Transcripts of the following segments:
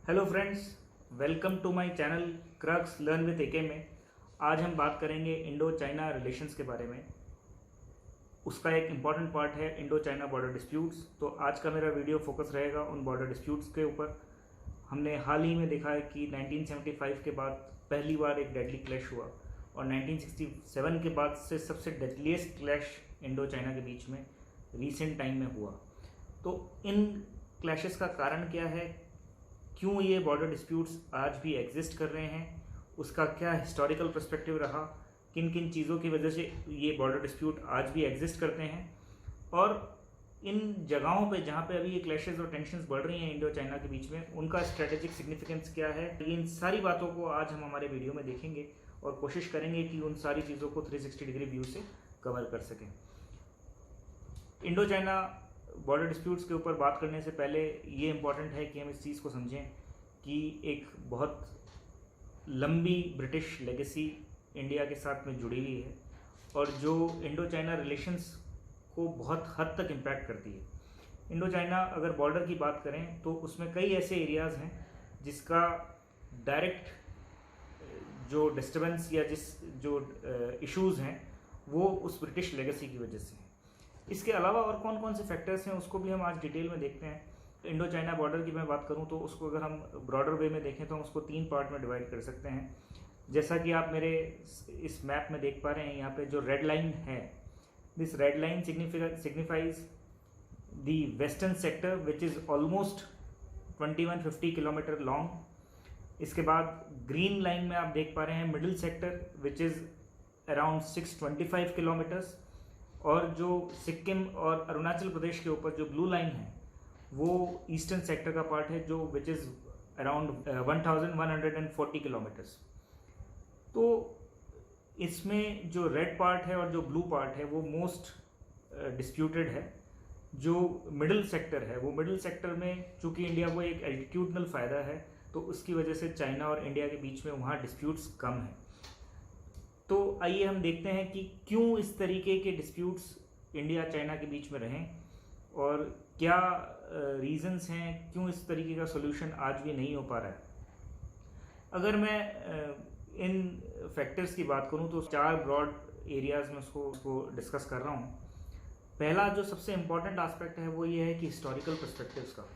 Hello friends, welcome to my channel crux learn with AK में। आज हम बात करेंगे इंडो चाइना रिलेशंस के बारे में। उसका एक इम्पॉर्टेंट पार्ट है इंडो चाइना बॉर्डर डिस्प्यूट्स। तो आज का मेरा वीडियो फोकस रहेगा उन बॉर्डर डिस्प्यूट्स के ऊपर। हमने हाल ही में देखा है कि 1975 के बाद पहली बार एक डेडली क्लैश हुआ और 1967 के बाद से सबसे डेडलीस्ट क्लैश इंडो चाइना के बीच में रिसेंट टाइम में हुआ। तो इन क्लैशेस का कारण क्या है, क्यों ये बॉर्डर डिस्प्यूट्स आज भी एग्जिस्ट कर रहे हैं, उसका क्या हिस्टोरिकल पर्सपेक्टिव रहा, किन किन चीज़ों की वजह से ये बॉर्डर डिस्प्यूट आज भी एग्जिस्ट करते हैं, और इन जगहों पे जहाँ पे अभी ये क्लैशेस और टेंशंस बढ़ रही हैं इंडो चाइना के बीच में, उनका स्ट्रेटेजिक सिग्निफिकेंस क्या है। इन सारी बातों को आज हम हमारे वीडियो में देखेंगे और कोशिश करेंगे कि उन सारी चीज़ों को 360 डिग्री व्यू से कवर कर सकें। इंडो चाइना बॉर्डर डिस्प्यूट्स के ऊपर बात करने से पहले ये इम्पॉर्टेंट है कि हम इस चीज़ को समझें कि एक बहुत लंबी ब्रिटिश लेगेसी इंडिया के साथ में जुड़ी हुई है और जो इंडो चाइना रिलेशंस को बहुत हद तक इम्पैक्ट करती है। इंडो चाइना अगर बॉर्डर की बात करें तो उसमें कई ऐसे एरियाज़ हैं जिसका डायरेक्ट जो डिस्टर्बेंस या जो इश्यूज़ हैं वो उस ब्रिटिश लेगेसी की वजह से हैं। इसके अलावा और कौन कौन से फैक्टर्स हैं उसको भी हम आज डिटेल में देखते हैं। इंडो चाइना बॉर्डर की मैं बात करूं तो उसको अगर हम ब्रॉडर वे में देखें तो हम उसको 3 पार्ट में डिवाइड कर सकते हैं। जैसा कि आप मेरे इस मैप में देख पा रहे हैं, यहाँ पे जो रेड लाइन है, this red line signifies the western sector which is almost 2150 kilometre long. इसके बाद ग्रीन लाइन में आप देख पा रहे हैं middle sector which is around 625 kilometres, और जो सिक्किम और अरुणाचल प्रदेश के ऊपर जो ब्लू लाइन है वो ईस्टर्न सेक्टर का पार्ट है जो विच इज़ अराउंड 1140 किलोमीटर्स। तो इसमें जो रेड पार्ट है और जो ब्लू पार्ट है वो मोस्ट डिस्प्यूटेड है। जो मिडिल सेक्टर है वो मिडिल सेक्टर में चूंकि इंडिया को एक एल्टीट्यूडनल फ़ायदा है तो उसकी वजह से चाइना और इंडिया के बीच में वहाँ डिस्प्यूट्स कम हैं। तो आइए हम देखते हैं कि क्यों इस तरीके के डिस्प्यूट्स इंडिया चाइना के बीच में रहें और क्या रीजंस हैं, क्यों इस तरीके का सोल्यूशन आज भी नहीं हो पा रहा है। अगर मैं इन फैक्टर्स की बात करूं तो 4 ब्रॉड एरियाज़ में उसको डिस्कस कर रहा हूं। पहला जो सबसे इम्पॉर्टेंट एस्पेक्ट है वो ये है कि हिस्टोरिकल पर्सपेक्टिव्स का।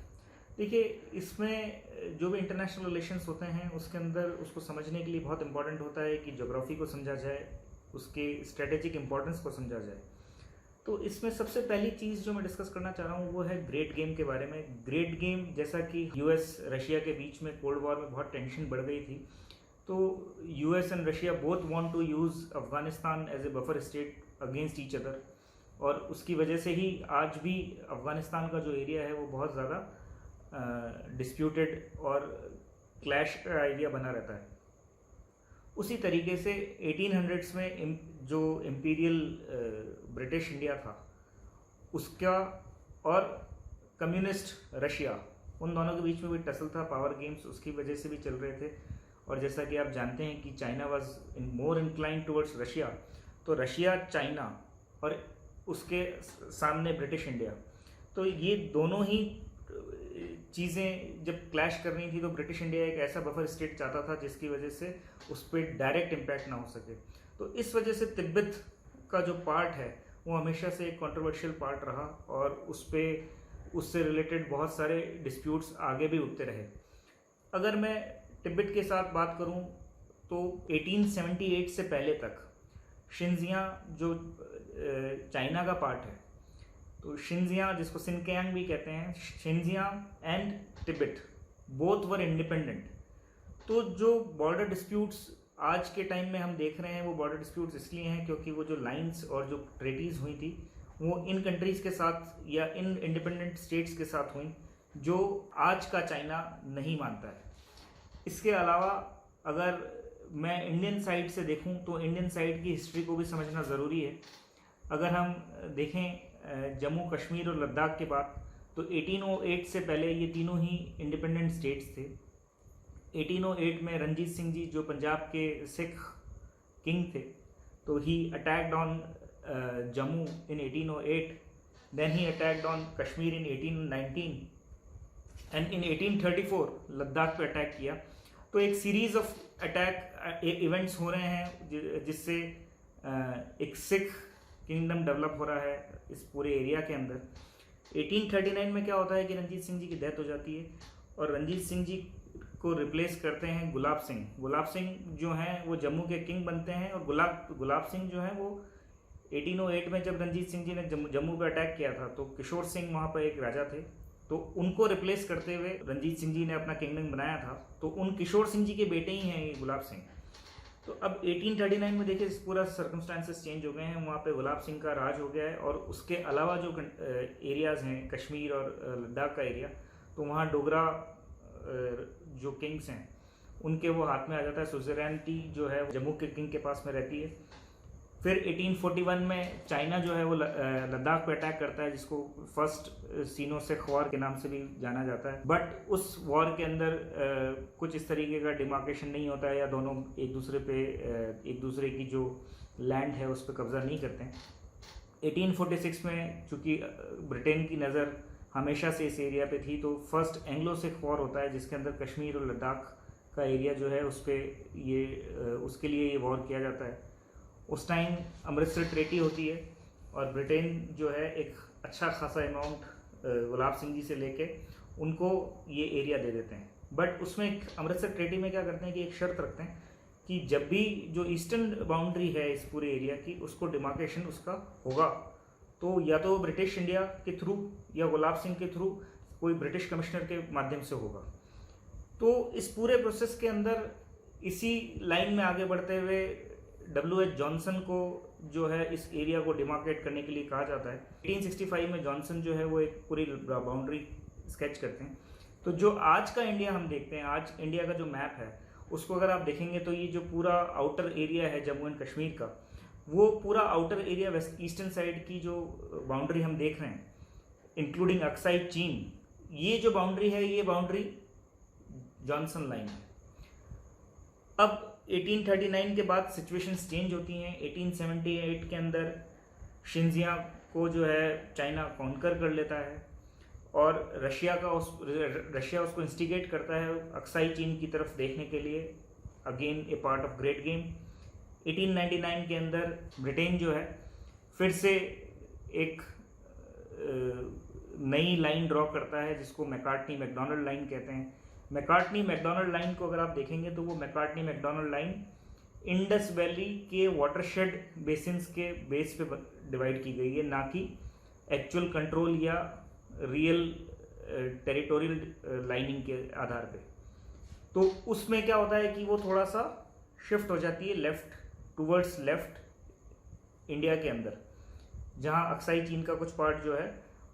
देखिए, इसमें जो भी इंटरनेशनल रिलेशंस होते हैं उसके अंदर उसको समझने के लिए बहुत इंपॉर्टेंट होता है कि ज्योग्राफी को समझा जाए, उसके स्ट्रेटेजिक इंपॉर्टेंस को समझा जाए। तो इसमें सबसे पहली चीज़ जो मैं डिस्कस करना चाह रहा हूँ वो है ग्रेट गेम के बारे में। ग्रेट गेम, जैसा कि यूएस रशिया के बीच में कोल्ड वॉर में बहुत टेंशन बढ़ गई थी, तो US and Russia both want to use Afghanistan as a buffer state against each other, और उसकी वजह से ही आज भी अफगानिस्तान का जो एरिया है वो बहुत ज़्यादा डिस्प्यूटेड और क्लैश का आइडिया बना रहता है। उसी तरीके से 1800s में जो इम्पीरियल ब्रिटिश इंडिया था उसका और कम्युनिस्ट रशिया, उन दोनों के बीच में भी टसल था, पावर गेम्स उसकी वजह से भी चल रहे थे। और जैसा कि आप जानते हैं कि China was more inclined towards Russia, तो रशिया चाइना और उसके सामने ब्रिटिश इंडिया, तो ये दोनों ही चीज़ें जब क्लैश कर रही थी तो ब्रिटिश इंडिया एक ऐसा बफर स्टेट चाहता था जिसकी वजह से उस पर डायरेक्ट इम्पैक्ट ना हो सके। तो इस वजह से तिब्बत का जो पार्ट है वो हमेशा से एक कंट्रोवर्शियल पार्ट रहा और उससे रिलेटेड बहुत सारे डिस्प्यूट्स आगे भी उठते रहे। अगर मैं तिब्बत के साथ बात करूं तो 1878 से पहले तक शिनजियांग जो चाइना का पार्ट है, तो शिनजियांग जिसको सिनकियांग भी कहते हैं, Xinjiang and Tibet both were independent. तो जो बॉर्डर डिस्प्यूट्स आज के टाइम में हम देख रहे हैं वो बॉर्डर डिस्प्यूट्स इसलिए हैं क्योंकि वो जो लाइंस और जो ट्रेटीज़ हुई थी वो इन कंट्रीज़ के साथ या इन इंडिपेंडेंट स्टेट्स के साथ हुई जो आज का चाइना नहीं मानता है। इसके अलावा अगर मैं इंडियन साइड से देखूं तो इंडियन साइड की हिस्ट्री को भी समझना ज़रूरी है। अगर हम देखें जम्मू कश्मीर और लद्दाख के बाद, तो 1808 से पहले ये तीनों ही इंडिपेंडेंट स्टेट्स थे। 1808 में रणजीत सिंह जी जो पंजाब के सिख किंग थे, तो he attacked on Jammu in 1808, then he attacked on Kashmir in 1819, and in 1834 Ladakh पे अटैक किया। तो एक सीरीज ऑफ अटैक इवेंट्स हो रहे हैं जिससे एक सिख किंगडम डेवलप हो रहा है इस पूरे एरिया के अंदर। 1839 में क्या होता है कि रंजीत सिंह जी की डेथ हो जाती है और रंजीत सिंह जी को रिप्लेस करते हैं गुलाब सिंह। गुलाब सिंह जो हैं वो जम्मू के किंग बनते हैं और गुलाब सिंह जो हैं वो 1808 में जब रंजीत सिंह जी ने जम्मू पे अटैक किया था तो किशोर सिंह वहाँ पर एक राजा थे, तो उनको रिप्लेस करते हुए रंजीत सिंह जी ने अपना किंगडम बनाया था। तो उन किशोर सिंह जी के बेटे ही हैं ये गुलाब सिंह। तो अब 1839 में देखिए पूरा सर्कमस्टांसेस चेंज हो गए हैं, वहाँ पे गुलाब सिंह का राज हो गया है। और उसके अलावा जो एरियाज़ हैं कश्मीर और लद्दाख का एरिया, तो वहाँ डोगरा जो किंग्स हैं उनके वो हाथ में आ जाता है। सुजरेनिटी जो है जम्मू के किंग के पास में रहती है। फिर 1841 में चाइना जो है वो लद्दाख पे अटैक करता है, जिसको फर्स्ट सीनो-सेक वॉर के नाम से भी जाना जाता है। बट उस वॉर के अंदर कुछ इस तरीके का डिमार्केशन नहीं होता है या दोनों एक दूसरे की जो लैंड है उस पर कब्जा नहीं करते हैं। 1846 में चूँकि ब्रिटेन की नज़र हमेशा से इस एरिया पे थी, तो फर्स्ट एंग्लो-सिख वॉर होता है जिसके अंदर कश्मीर और लद्दाख का एरिया जो है उस पर उसके लिए ये वॉर किया जाता है। उस टाइम अमृतसर ट्रेटी होती है और ब्रिटेन जो है एक अच्छा खासा अमाउंट गुलाब सिंह जी से लेके उनको ये एरिया दे देते हैं। बट उसमें अमृतसर ट्रेटी में क्या करते हैं कि एक शर्त रखते हैं कि जब भी जो ईस्टर्न बाउंड्री है इस पूरे एरिया की उसको डिमार्केशन उसका होगा तो या तो ब्रिटिश इंडिया के थ्रू या गुलाब सिंह के थ्रू कोई ब्रिटिश कमिश्नर के माध्यम से होगा। तो इस पूरे प्रोसेस के अंदर इसी लाइन में आगे बढ़ते हुए W.H. जॉनसन को जो है इस एरिया को डिमार्केट करने के लिए कहा जाता है। 1865 में जॉनसन जो है वो एक पूरी बाउंड्री स्केच करते हैं। तो जो आज का इंडिया हम देखते हैं, आज इंडिया का जो मैप है उसको अगर आप देखेंगे तो ये जो पूरा आउटर एरिया है जम्मू एंड कश्मीर का, वो पूरा outer area west eastern side की जो बाउंड्री हम देख रहे हैं इंक्लूडिंग अक्साई चीन, ये जो बाउंड्री है ये बाउंड्री जॉनसन लाइन है। अब 1839 के बाद सिचुएशंस चेंज होती हैं। 1878 के अंदर शिंजियांग को जो है चाइना कॉन्कर कर लेता है और रशिया उसको इंस्टिगेट करता है अक्साई चीन की तरफ देखने के लिए, again A part of great game. 1899 के अंदर ब्रिटेन जो है फिर से एक नई लाइन ड्रॉ करता है जिसको मैकार्टनी मैकडॉनल्ड लाइन कहते हैं। मैकार्टनी मैकडॉनल्ड लाइन को अगर आप देखेंगे तो वो Macartney MacDonald line Indus valley के वाटरशेड बेसिन्स के बेस पे डिवाइड की गई है, ना कि एक्चुअल कंट्रोल या रियल टेरिटोरियल लाइनिंग के आधार पे। तो उसमें क्या होता है कि वो थोड़ा सा शिफ्ट हो जाती है लेफ्ट टूवर्ड्स लेफ्ट इंडिया के अंदर, जहाँ अक्साई चीन का कुछ पार्ट जो है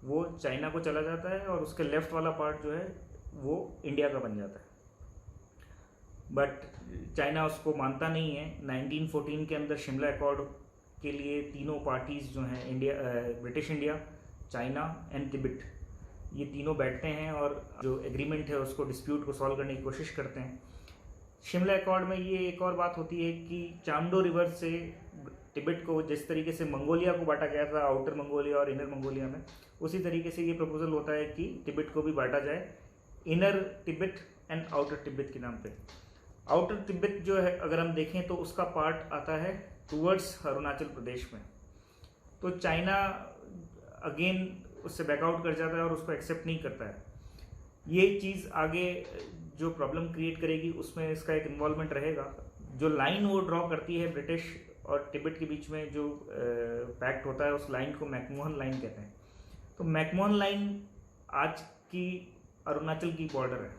वो चाइना को चला जाता है और उसके लेफ्ट वाला पार्ट जो है वो इंडिया का बन जाता है। बट चाइना उसको मानता नहीं है। 1914 के अंदर शिमला अकॉर्ड के लिए तीनों पार्टीज़ जो हैं British India, China and Tibet, ये तीनों बैठते हैं और जो एग्रीमेंट है उसको डिस्प्यूट को सॉल्व करने की कोशिश करते हैं। शिमला अकॉर्ड में ये एक और बात होती है कि चामडो रिवर से तिब्बत को जिस तरीके से मंगोलिया को बांटा गया था आउटर मंगोलिया और इनर मंगोलिया में, उसी तरीके से ये प्रपोजल होता है कि तिब्बत को भी बांटा जाए inner Tibet and outer Tibet के नाम पे। आउटर तिब्बत जो है अगर हम देखें तो उसका पार्ट आता है टूवर्ड्स अरुणाचल प्रदेश में। तो चाइना अगेन उससे बैकआउट कर जाता है और उसको एक्सेप्ट नहीं करता है। ये चीज़ आगे जो प्रॉब्लम क्रिएट करेगी उसमें इसका एक इन्वॉल्वमेंट रहेगा। जो लाइन वो ड्रॉ करती है ब्रिटिश और तिब्बत के बीच में जो पैक्ट होता है उस लाइन को मैकमोहन लाइन कहते हैं। तो मैकमोहन लाइन आज की अरुणाचल की बॉर्डर है,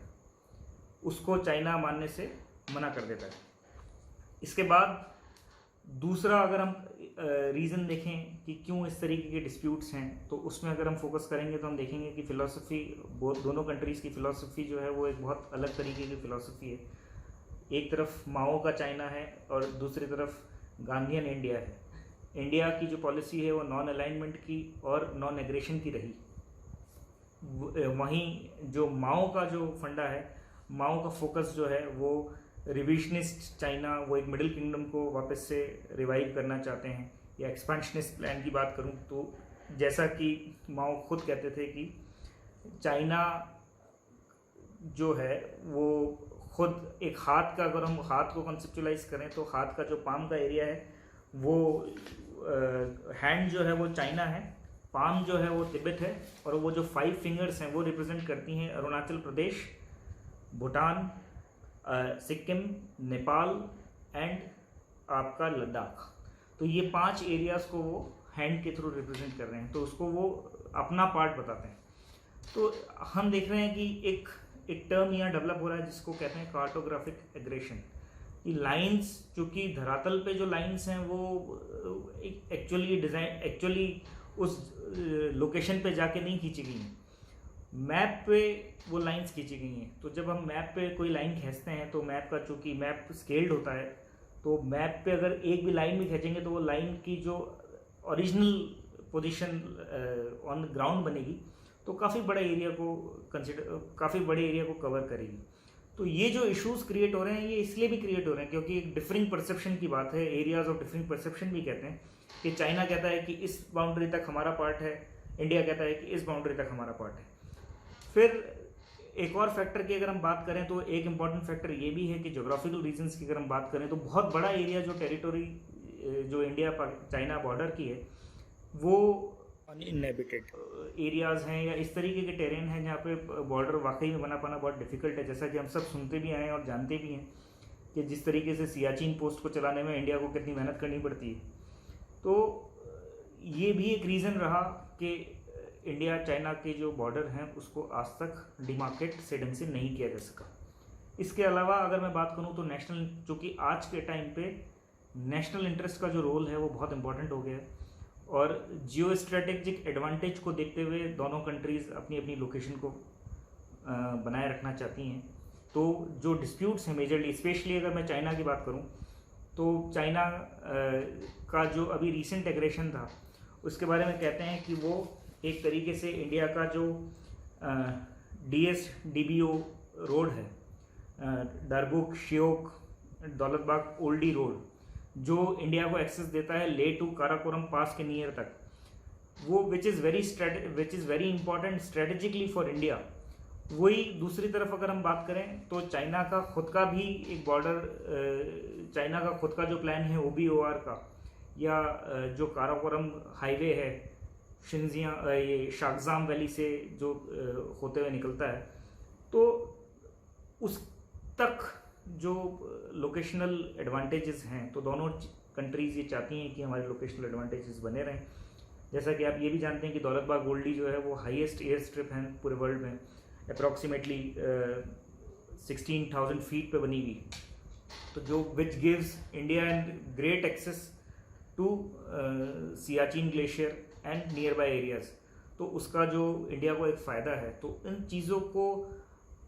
उसको चाइना मानने से मना कर देता है। इसके बाद दूसरा अगर हम रीज़न देखें कि क्यों इस तरीके के डिस्प्यूट्स हैं, तो उसमें अगर हम फोकस करेंगे तो हम देखेंगे कि फ़िलासफ़ी दोनों कंट्रीज़ की फ़िलासफ़ी जो है वो एक बहुत अलग तरीके की फ़िलासफ़ी है। एक तरफ माओ का चाइना है और दूसरी तरफ गांधीयन इंडिया है। इंडिया की जो पॉलिसी है वो नॉन अलाइनमेंट की और नॉन एग्रेशन की रही। वहीं जो माओ का जो फंडा है, माओ का फोकस जो है वो रिविजनिस्ट चाइना, वो एक मिडिल किंगडम को वापस से रिवाइव करना चाहते हैं। या एक्सपेंशनिस्ट प्लान की बात करूं तो जैसा कि माओ खुद कहते थे कि चाइना जो है वो खुद एक हाथ का, अगर हम हाथ को कंसेप्चुलाइज करें तो हाथ का जो पाम का एरिया है वो हैंड जो है वो चाइना है, पाम जो है वो तिब्बत है, और वो जो 5 फिंगर्स हैं वो रिप्रेजेंट करती हैं अरुणाचल प्रदेश, भूटान, सिक्किम, नेपाल एंड आपका लद्दाख। तो ये 5 एरियाज़ को वो हैंड के थ्रू रिप्रेजेंट कर रहे हैं, तो उसको वो अपना पार्ट बताते हैं। तो हम देख रहे हैं कि एक टर्म यहाँ डेवलप हो रहा है जिसको कहते हैं कार्टोग्राफिक एग्रेशन। ये लाइंस, चूँकि धरातल पे जो लाइंस हैं वो एक्चुअली उस लोकेशन पे जाके नहीं खींची गई हैं, मैप पे वो लाइंस खींची गई हैं। तो जब हम मैप पे कोई लाइन खींचते हैं तो मैप का, चूँकि मैप स्केल्ड होता है, तो मैप पे अगर एक भी लाइन भी खींचेंगे तो वो लाइन की जो original position on the ground बनेगी तो काफ़ी बड़े एरिया को कवर करेगी। तो ये जो इश्यूज क्रिएट हो रहे हैं ये इसलिए भी क्रिएट हो रहे हैं क्योंकि एक डिफरिंग परसेप्शन की बात है, एरियाज ऑफ डिफरिंग परसेप्शन भी कहते हैं, कि चाइना कहता है कि इस बाउंड्री तक हमारा पार्ट है, इंडिया कहता है कि इस बाउंड्री तक हमारा पार्ट है। फिर एक और फैक्टर की अगर हम बात करें तो एक इम्पॉर्टेंट फैक्टर ये भी है कि जोग्राफिकल रीजन्स की अगर हम बात करें तो बहुत बड़ा एरिया जो टेरिटोरी जो इंडिया चाइना बॉर्डर की है वो अनइनहेबिटेड एरियाज़ हैं या इस तरीके के टेरेन हैं जहाँ पे बॉर्डर वाकई में बना पाना बहुत डिफिकल्ट है। जैसा कि हम सब सुनते भी आए हैं और जानते भी हैं कि जिस तरीके से सियाचिन पोस्ट को चलाने में इंडिया को कितनी मेहनत करनी पड़ती है। तो ये भी एक रीज़न रहा कि इंडिया चाइना के जो बॉर्डर हैं उसको आज तक डिमार्केट से ढंग से नहीं किया जा सका। इसके अलावा अगर मैं बात करूँ तो नेशनल, चूँकि आज के टाइम पे नेशनल इंटरेस्ट का जो रोल है वो बहुत इंपॉर्टेंट हो गया है और जियो स्ट्रेटेजिक एडवांटेज को देखते हुए दोनों कंट्रीज़ अपनी अपनी लोकेशन को बनाए रखना चाहती हैं। तो जो डिस्प्यूट्स हैं मेजरली, स्पेशली अगर मैं चाइना की बात करूं तो चाइना का जो अभी रीसेंट एग्रेशन था उसके बारे में कहते हैं कि वो एक तरीके से इंडिया का जो DSDBO रोड है, डरबुक शियोक दौलतबाग ओल्डी रोड, जो इंडिया को एक्सेस देता है ले टू काराकोरम पास के नियर तक, वो which is very important strategically for India. वही दूसरी तरफ अगर हम बात करें तो चाइना का खुद का भी एक बॉर्डर, चाइना का खुद का जो प्लान है OBOR का, या जो काराकोरम हाईवे है शिंजिया ये शागजाम वैली से जो होते हुए निकलता है, तो उस तक जो लोकेशनल एडवांटेजेस हैं, तो दोनों कंट्रीज़ ये चाहती हैं कि हमारे लोकेशनल एडवांटेजेस बने रहें। जैसा कि आप ये भी जानते हैं कि दौलतबाग गोल्डी जो है वो हाईएस्ट एयर स्ट्रिप है पूरे वर्ल्ड में, अप्रॉक्सीमेटली 16,000 फीट पे बनी हुई, तो जो which gives India and great access to Siachen glacier and near by areas. तो उसका जो इंडिया को एक फ़ायदा है, तो इन चीज़ों को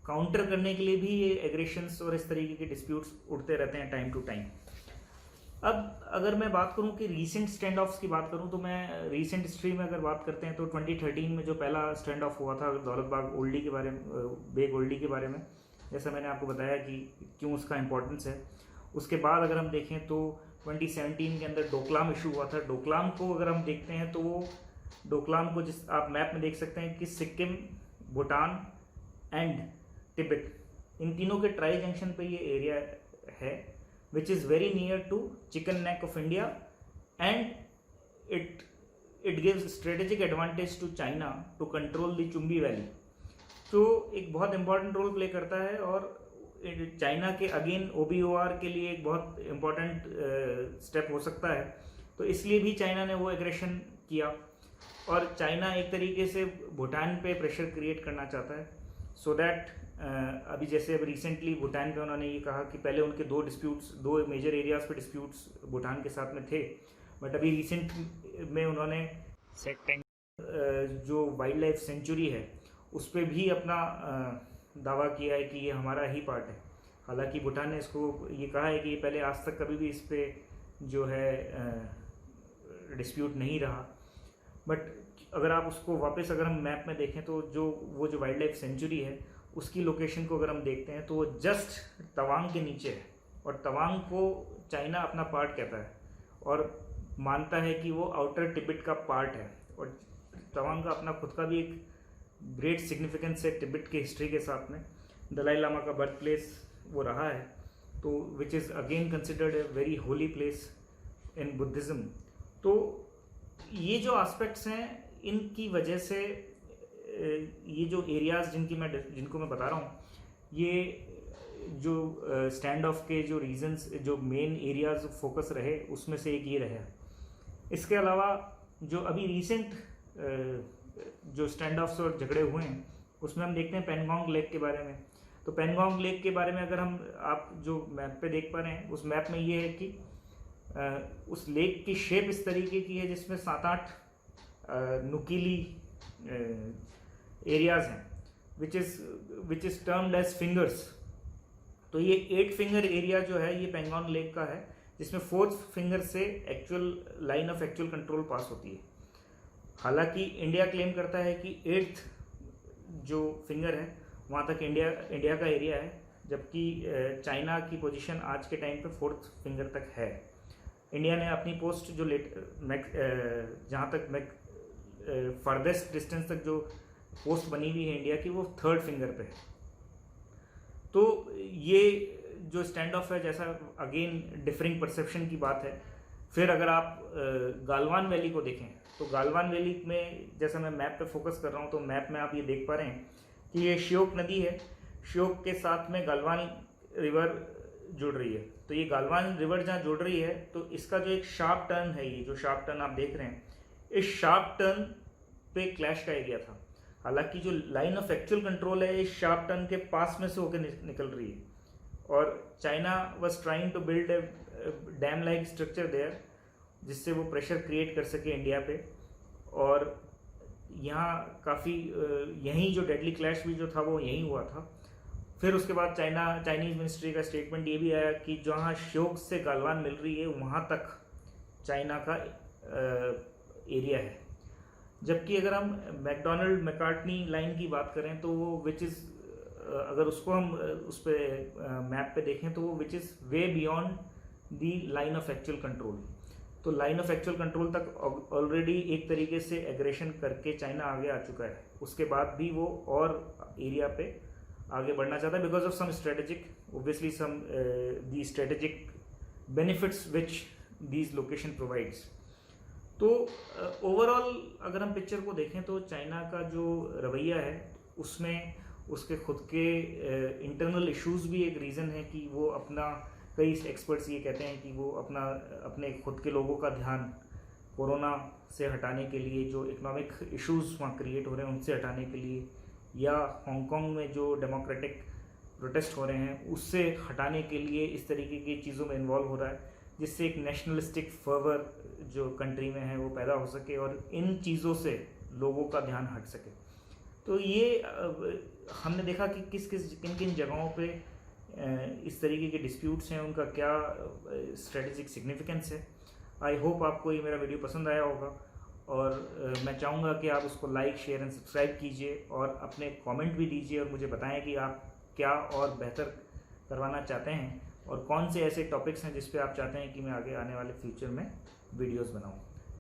काउंटर करने के लिए भी ये एग्रेशंस और इस तरीके के डिस्प्यूट्स उठते रहते हैं टाइम टू टाइम। अब अगर मैं बात करूं कि रीसेंट स्टैंड ऑफ्स की बात करूं तो मैं रीसेंट हिस्ट्री में अगर बात करते हैं तो 2013 में जो पहला स्टैंड ऑफ हुआ था दौलतबाग ओल्डी के बारे में, बे गोल्डी के बारे में, जैसा मैंने आपको बताया कि क्यों उसका इम्पोर्टेंस है। उसके बाद अगर हम देखें तो 2017 के अंदर डोकलाम इशू हुआ था। डोकलाम को अगर हम देखते हैं तो वो डोकलाम को जिस आप मैप में देख सकते हैं कि सिक्किम, भूटान एंड तिब्बत, इन तीनों के ट्राई जंक्शन पे ये एरिया है which is very near to chicken neck of India and it gives strategic advantage to China to control the Chumbi Valley। तो एक बहुत इम्पॉर्टेंट रोल प्ले करता है और चाइना के अगेन OBOR के लिए एक बहुत इम्पॉर्टेंट स्टेप हो सकता है। तो इसलिए भी चाइना ने वो एग्रेशन किया और चाइना एक तरीके से भूटान पे प्रेशर क्रिएट करना चाहता है सो दैट अभी जैसे अब रिसेंटली भूटान पे उन्होंने ये कहा कि पहले उनके दो मेजर एरियाज़ पे डिस्प्यूट्स भूटान के साथ में थे, बट अभी रिसेंट में उन्होंने जो वाइल्ड लाइफ सेंचुरी है उस पर भी अपना दावा किया है कि ये हमारा ही पार्ट है। हालांकि भूटान ने इसको ये कहा है कि ये पहले आज तक कभी भी इस पर जो है डिस्प्यूट नहीं रहा, बट अगर आप उसको वापस अगर हम मैप में देखें तो वो जो वाइल्ड लाइफ सेंचुरी है उसकी लोकेशन को अगर हम देखते हैं तो वो जस्ट तवांग के नीचे है और तवांग को चाइना अपना पार्ट कहता है और मानता है कि वो आउटर तिब्बत का पार्ट है। और तवांग का अपना खुद का भी एक ग्रेट सिग्निफिकेंस है तिब्बत की हिस्ट्री के साथ में। दलाई लामा का बर्थ प्लेस वो रहा है, तो which is again considered a very holy place in Buddhism. तो ये जो एस्पेक्ट्स हैं, इनकी वजह से ये जो एरियाज़ जिनको मैं बता रहा हूँ, ये जो स्टैंड ऑफ के जो रीजंस, जो मेन एरियाज फोकस रहे, उसमें से एक ये रहा। इसके अलावा जो अभी रिसेंट जो स्टैंड ऑफ्स और झगड़े हुए हैं, उसमें हम देखते हैं पेंगोंग लेक के बारे में। तो पेंगोंग लेक के बारे में अगर आप जो मैप पे देख पा रहे हैं, उस मैप में ये है कि उस लेक की शेप इस तरीके की है जिसमें 7-8 नुकीली एरियाज हैं, which is termed as fingers. तो ये 8 फिंगर एरिया जो है ये पेंगोंग लेक का है, जिसमें 4th फिंगर से actual line of actual control pass होती है। हालांकि इंडिया क्लेम करता है कि 8th जो फिंगर है वहाँ तक इंडिया का एरिया है, जबकि चाइना की पोजीशन आज के टाइम पे 4th फिंगर तक है। इंडिया ने अपनी पोस्ट जो जहाँ तक फर्देस्ट डिस्टेंस तक जो पोस्ट बनी हुई है इंडिया की, वो 3rd फिंगर पे है। तो ये जो स्टैंड ऑफ है, जैसा अगेन डिफरिंग परसेप्शन की बात है। फिर अगर आप गालवान वैली को देखें, तो गालवान वैली में जैसा मैं मैप पे फोकस कर रहा हूँ, तो मैप में आप ये देख पा रहे हैं कि ये श्योक नदी है, श्योक के साथ में गालवान रिवर जुड़ रही है। तो ये गालवान रिवर जहाँ जुड़ रही है, तो इसका जो एक शार्प टर्न है, ये जो शार्प टर्न आप देख रहे हैं, इस शार्प टर्न पे क्लैश का एरिया था। हालांकि जो लाइन ऑफ एक्चुअल कंट्रोल है इस शार्प टर्न के पास में से होकर निकल रही है, और China was trying to build a dam like structure there, जिससे वो प्रेशर क्रिएट कर सके इंडिया पे। और यहाँ काफ़ी यहीं जो डेडली क्लैश भी जो था वो यहीं हुआ था। फिर उसके बाद चाइनीज़ मिनिस्ट्री का स्टेटमेंट ये भी आया कि जहाँ श्योक से गालवान मिल रही है वहाँ तक चाइना का एरिया है। जबकि अगर हम मैकडोनल्ड मैकार्टनी लाइन की बात करें, तो वो विच इज़, अगर उसको हम उस पर मैप पे देखें, तो वो which is way beyond the line of actual control. तो लाइन ऑफ एक्चुअल कंट्रोल तक ऑलरेडी एक तरीके से एग्रेशन करके चाइना आगे आ चुका है। उसके बाद भी वो और एरिया पे आगे बढ़ना चाहता है, because of some strategic, obviously some the strategic benefits which these location provides. तो ओवरऑल अगर हम पिक्चर को देखें, तो चाइना का जो रवैया है उसमें उसके खुद के इंटरनल इश्यूज भी एक रीज़न है कि वो अपना, कई एक्सपर्ट्स ये कहते हैं कि वो अपने खुद के लोगों का ध्यान कोरोना से हटाने के लिए, जो इकोनॉमिक इश्यूज वहाँ क्रिएट हो रहे हैं उनसे हटाने के लिए, या हांगकांग में जो डेमोक्रेटिक प्रोटेस्ट हो रहे हैं उससे हटाने के लिए इस तरीके की चीज़ों में इन्वॉल्व हो रहा है, जिससे एक नेशनलिस्टिक फर्वर जो कंट्री में है वो पैदा हो सके और इन चीज़ों से लोगों का ध्यान हट सके। तो ये हमने देखा कि किन किन जगहों पे इस तरीके के डिस्प्यूट्स हैं, उनका क्या स्ट्रेटेजिक सिग्निफिकेंस है। आई होप आपको ये मेरा वीडियो पसंद आया होगा, और मैं चाहूँगा कि आप उसको लाइक, शेयर एंड सब्सक्राइब कीजिए, और अपने कमेंट भी दीजिए और मुझे बताएं कि आप क्या और बेहतर करवाना चाहते हैं, और कौन से ऐसे टॉपिक्स हैं जिस पे आप चाहते हैं कि मैं आगे आने वाले फ्यूचर में वीडियोस बनाऊं।